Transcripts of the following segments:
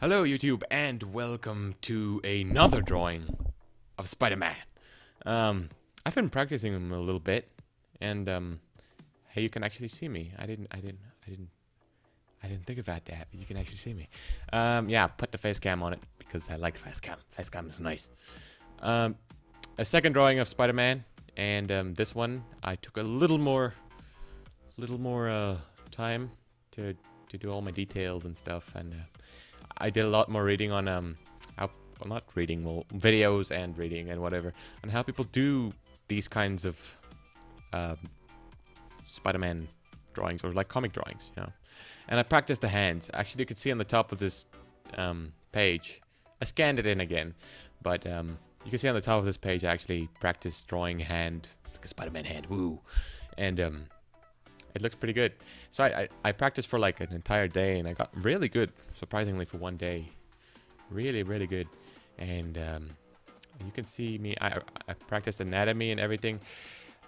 Hello YouTube and welcome to another drawing of Spider-Man. I've been practicing him a little bit and hey, you can actually see me. I didn't think about that, but you can actually see me. Yeah, put the face cam on it because I like face cam. Face cam is nice. A second drawing of Spider-Man, and this one I took a little more time to do all my details and stuff, and I did a lot more reading on not reading, well, videos and reading and whatever, on how people do these kinds of Spider-Man drawings, or like comic drawings, you know. And I practiced the hands. Actually, you can see on the top of this page, I scanned it in again, but you can see on the top of this page I actually practiced drawing hand. It's like a Spider-Man hand, woo, and it looks pretty good. So I practiced for like an entire day, and I got really good, surprisingly, for one day. Really, really good. And you can see me, I practiced anatomy and everything.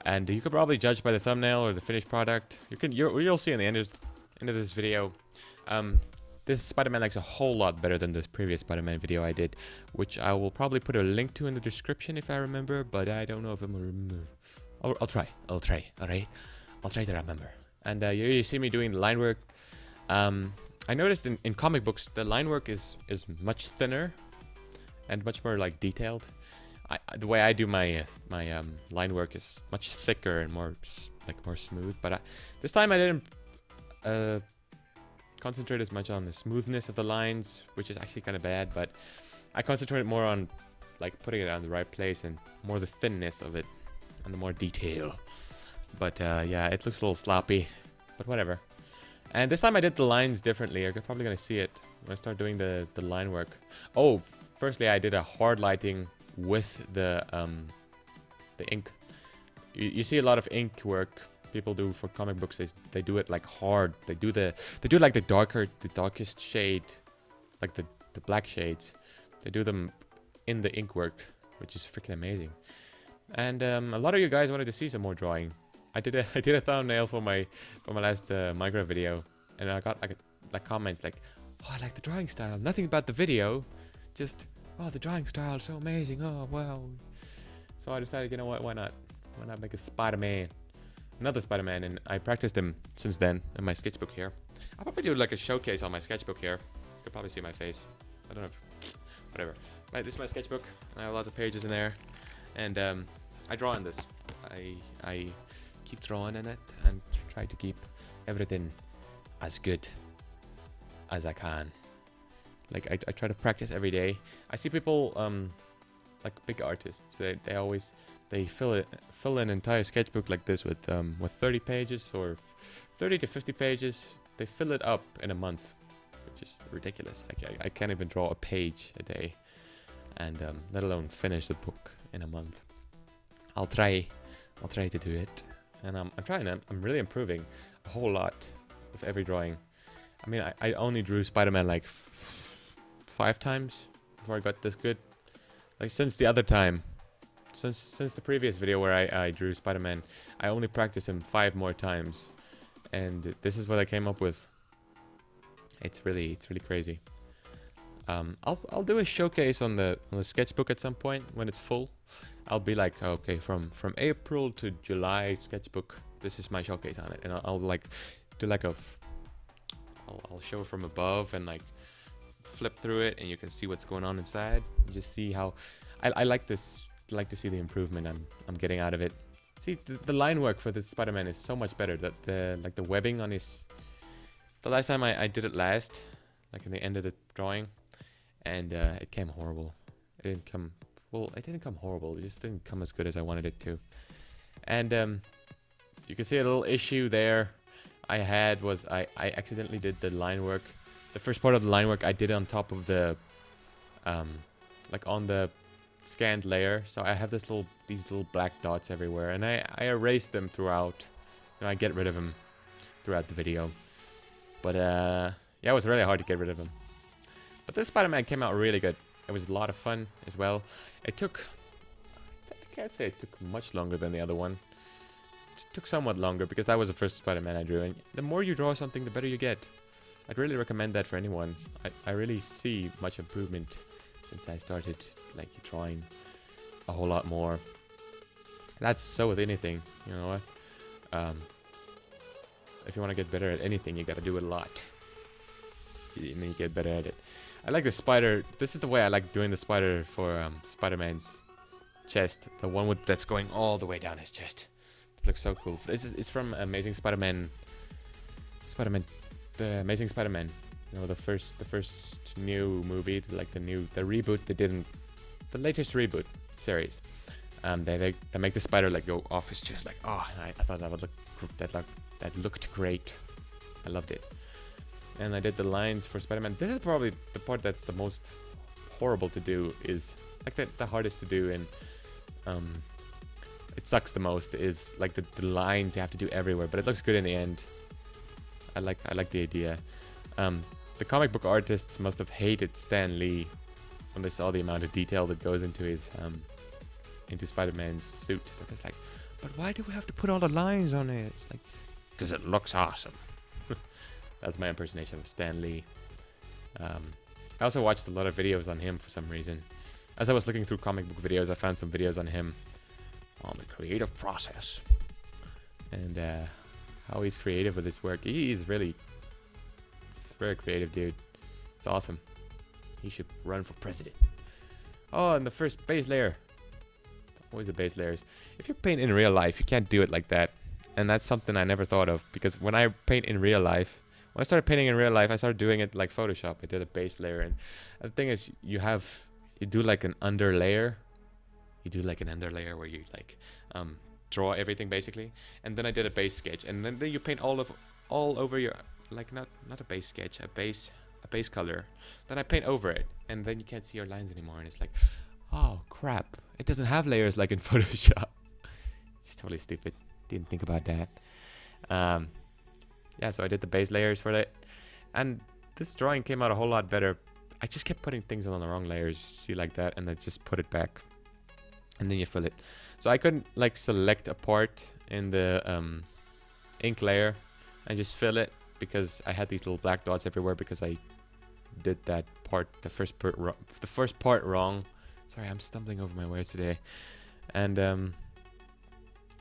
And you could probably judge by the thumbnail or the finished product. You'll see in the end of this video. This Spider-Man looks a whole lot better than the previous Spider-Man video I did, which I will probably put a link to in the description if I remember, but I don't know if I'm gonna remember. I'll try, alright? I'll try to remember. And you see me doing the line work. I noticed in comic books the line work is much thinner and much more like detailed. The way I do my line work is much thicker and more smooth. But this time I didn't concentrate as much on the smoothness of the lines, which is actually kind of bad. But I concentrated more on like putting it on the right place and more the thinness of it and the more detail. But yeah, it looks a little sloppy, but whatever. And this time I did the lines differently. You're probably gonna see it when I start doing the line work. Oh, firstly I did a hard lighting with the ink. You see a lot of ink work people do for comic books. They do it like hard. They do like the darkest shade, like the black shades. They do them in the ink work, which is freaking amazing. And a lot of you guys wanted to see some more drawing. I did a thumbnail for my last Minecraft video, and I got like comments like, "Oh, I like the drawing style. Nothing about the video, just oh, the drawing style is so amazing. Oh, wow." So I decided, you know what? Why not? Why not make a Spider-Man, another Spider-Man? And I practiced him since then in my sketchbook here. I'll probably do like a showcase on my sketchbook here. You can probably see my face. I don't know. Whatever. Right, this is my sketchbook. I have lots of pages in there, and I draw in this. I keep drawing in it and try to keep everything as good as I can. Like I try to practice every day. I see people like big artists. They fill an entire sketchbook like this with 30 pages or 30 to 50 pages. They fill it up in a month, which is ridiculous. I can't even draw a page a day, and let alone finish the book in a month. I'll try to do it. And I'm trying. I'm really improving a whole lot with every drawing. I mean, I only drew Spider-Man like 5 times before I got this good. Like since the other time, since the previous video where I drew Spider-Man, I only practiced him 5 more times, and this is what I came up with. It's really crazy. I'll do a showcase on the sketchbook at some point when it's full. I'll be like, okay, from April to July sketchbook, this is my showcase on it, and I'll like do like I'll show it from above and like flip through it, and you can see what's going on inside. You just see how I like this. Like to see the improvement I'm getting out of it. See, the line work for this Spider-Man is so much better. That the webbing on his. The last time I did it last, like in the end of the drawing, and it came horrible. It didn't come. Well, it didn't come horrible. It just didn't come as good as I wanted it to. And you can see a little issue there I had was I accidentally did the line work. The first part of the line work I did on top of the like on the scanned layer. So I have these little black dots everywhere, and I erase them throughout. You know, I get rid of them throughout the video. But yeah, it was really hard to get rid of them. But this Spider-Man came out really good. It was a lot of fun as well. It took, I can't say it took much longer than the other one. It took somewhat longer because that was the first Spider-Man I drew. And the more you draw something, the better you get. I'd really recommend that for anyone. I really see much improvement since I started like drawing a whole lot more. That's so with anything, you know what? If you want to get better at anything, you got to do it a lot, and then you get better at it. I like the spider. This is the way I like doing the spider for Spider-Man's chest. The one that's going all the way down his chest. It looks so cool. It's from Amazing Spider-Man. The Amazing Spider-Man. You know, the first new movie, like the reboot they did in the latest reboot series. They make the spider like go off his chest, like, oh, I thought that would that looked great. I loved it. And I did the lines for Spider-Man. This is probably the part that's the most horrible to do, is like the hardest to do, and it sucks the most, is like the lines you have to do everywhere, but it looks good in the end. I like the idea. The comic book artists must have hated Stan Lee when they saw the amount of detail that goes into his into Spider-Man's suit. They're just like, but why do we have to put all the lines on it? It's like, because it looks awesome. That's my impersonation of Stan Lee. I also watched a lot of videos on him for some reason. As I was looking through comic book videos, I found some videos on him, on the creative process, and how he's creative with his work. He's very creative dude. It's awesome. He should run for president. Oh, and the first base layer. Always the base layers. If you paint in real life, you can't do it like that. And that's something I never thought of, because when I paint in real life, when I started painting in real life, I started doing it like Photoshop. I did a base layer, and the thing is, you do like an under layer. You do like an under layer where you like draw everything basically, and then I did a base sketch, and then you paint all over your, like, not a base sketch, a base color. Then I paint over it, and then you can't see your lines anymore, and it's like, oh crap, it doesn't have layers like in Photoshop. Just totally stupid. Didn't think about that. Yeah, so I did the base layers for that, and this drawing came out a whole lot better. I just kept putting things on the wrong layers, see, like that, and then just put it back, and then you fill it. So I couldn't like select a part in the ink layer and just fill it, because I had these little black dots everywhere, because I did that part, the first part wrong. Sorry, I'm stumbling over my words today. And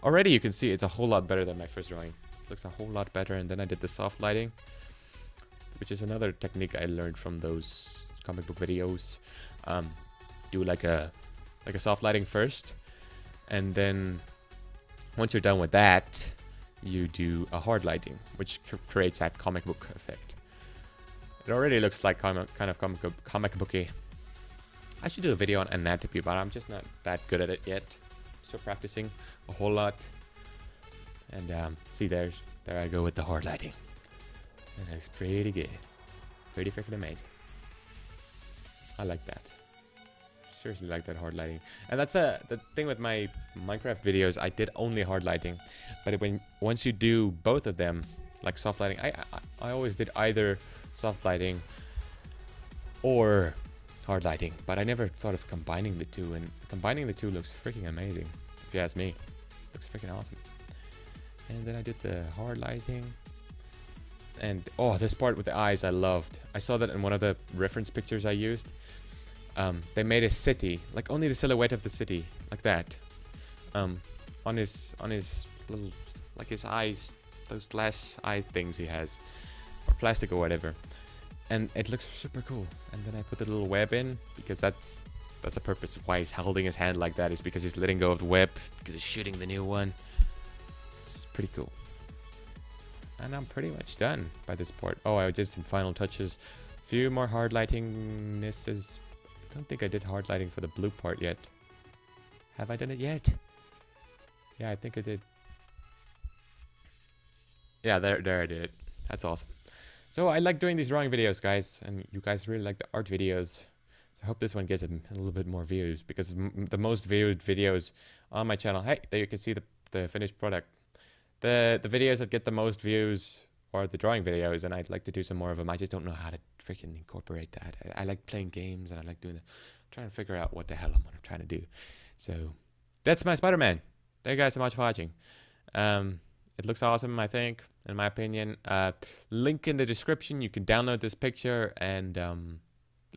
already you can see it's a whole lot better than my first drawing. It looks a whole lot better. And then I did the soft lighting, which is another technique I learned from those comic book videos. Do like a soft lighting first, and then once you're done with that, you do a hard lighting, which creates that comic book effect. It already looks like kind of comic booky. I should do a video on anatomy, but I'm just not that good at it yet. Still practicing a whole lot. And see, there I go with the hard lighting, and it looks pretty good, pretty freaking amazing. I like that. Seriously like that hard lighting. And that's the thing with my Minecraft videos. I did only hard lighting, but once you do both of them, like soft lighting, I always did either soft lighting or hard lighting, but I never thought of combining the two, and combining the two looks freaking amazing, if you ask me. Looks freaking awesome. And then I did the hard lighting, and oh, this part with the eyes I loved. I saw that in one of the reference pictures I used. They made a city, like only the silhouette of the city, like that, on his little, like his eyes, those glass eye things he has, or plastic or whatever, and it looks super cool. And then I put the little web in, because that's the purpose of why he's holding his hand like that, is because he's letting go of the web, because he's shooting the new one. It's pretty cool. And I'm pretty much done by this part. Oh, I did some final touches, few more hard lightingnesses. I don't think I did hard lighting for the blue part yet. Have I done it yet? Yeah, I think I did. Yeah, there I did it. That's awesome. So I like doing these drawing videos, guys, and you guys really like the art videos. So I hope this one gets a little bit more views, because the most viewed videos on my channel. Hey, there you can see the finished product. The videos that get the most views are the drawing videos, and I'd like to do some more of them. I just don't know how to freaking incorporate that. I like playing games, and I like doing trying to figure out what the hell I'm trying to do. So that's my Spider-Man. Thank you guys so much for watching. It looks awesome, I think, in my opinion. Link in the description. You can download this picture and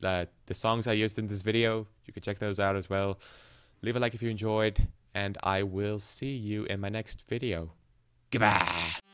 the songs I used in this video. You can check those out as well. Leave a like if you enjoyed, and I will see you in my next video. Goodbye.